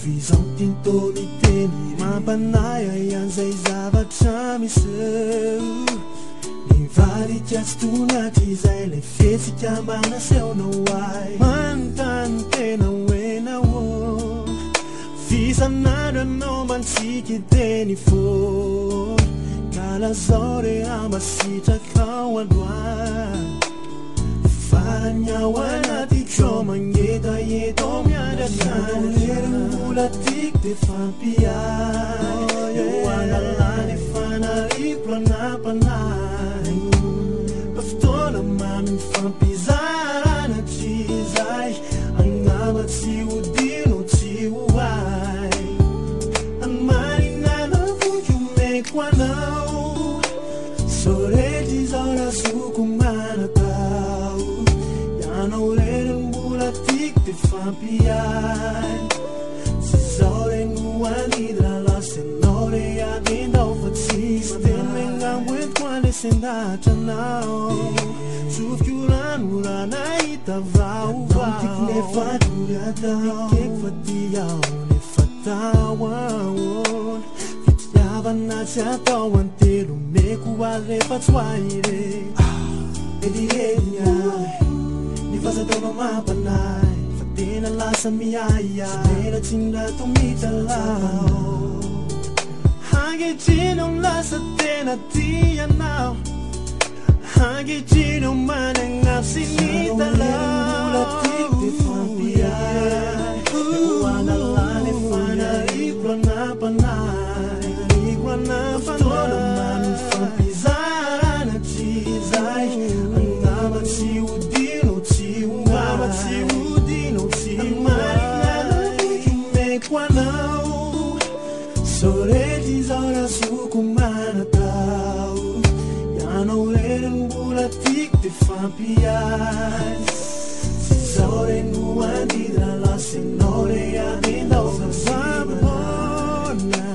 Tinto ni teni mampanaya yan zay zavatra miseo Ni vary tiastona zay le fetsika manaseho ay Manontany tena hoe nahoa Fisan'andro mantsiky teny fo Kalazao rehefa masitraka ao androany Farany ao anatikao magnetaeta miandrasany Mbola tiako de fampiay Eo analany efa narivo ranam-panahy Mba fotoana mamy mifampizarana tsy zay Angamba tsy ho dino tsy ho ay Any maninana voky omeko anao Sorety zao razoko manatao Ianao reny mbola tiako de fampiay Sy zao re no anidra lasy anao re adendao fa tsisy teny mengambo entiko andesendahatra anao Tsofiko rano raha nahita vaovao Tiako nefa dory atao Ikeko fa tiao nefa tao ahoana Fitiavana tsy atao antelo meko azy rehefa tsy hoaire Ediedi ay Ny fazatao mampanay Fa tena lasa miaya Mera tsindrato mitalao Angetrino lasa tena tianao Angetrino manana sinitalao Mbola tiako de fampiay Eo analany efa narivo ranam-panahy Narivo ranam-panahy Mamy mifampizarana tsy zay Angamba tsy ho dino tsy ho Angamba tsy ho dino tsy ho Marinana voky omeko anao Sorety zao razoko manatao Ianao reny mbola tiako de fampiay Sy zao re no andidra lasy anao re adendao fa zabona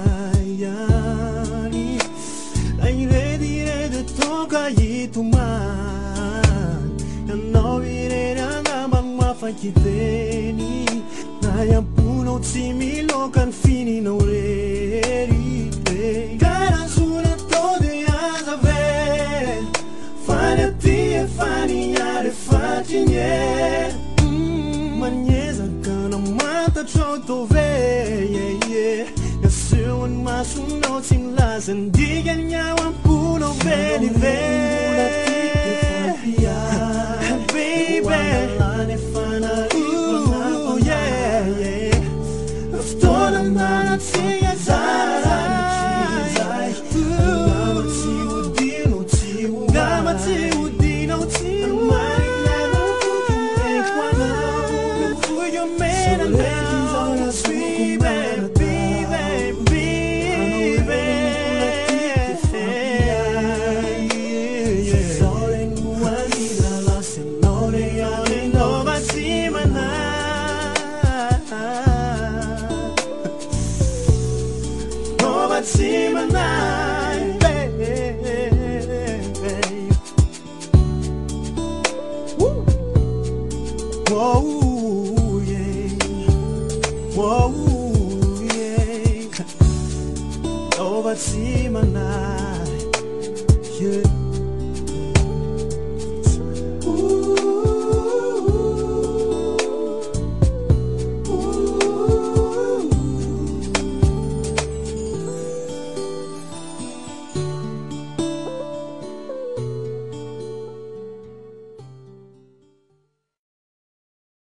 yani Iredy toka hitomany Ianao ireny angamba mafaky teny Na iamponao tsy miloka ny fininao rery Karazona tao de aza ve Fany aty efa niary efa trinye Maniezaka na mantatrao tao ve Nasehoany masonao tsy milaza Ndigany ao amponao vely ve Baby Fotoana manatsika zay Angamba tsy ho dino tsy ho Angamba tsy ho dino tsy ho Marinana voky omeko anao Voky omena anao Zao re no anidra lasy anao re adendao fa tsy manay Nova tsy manay Whoa, yeah Whoa, yeah Nova tsy manay Yeah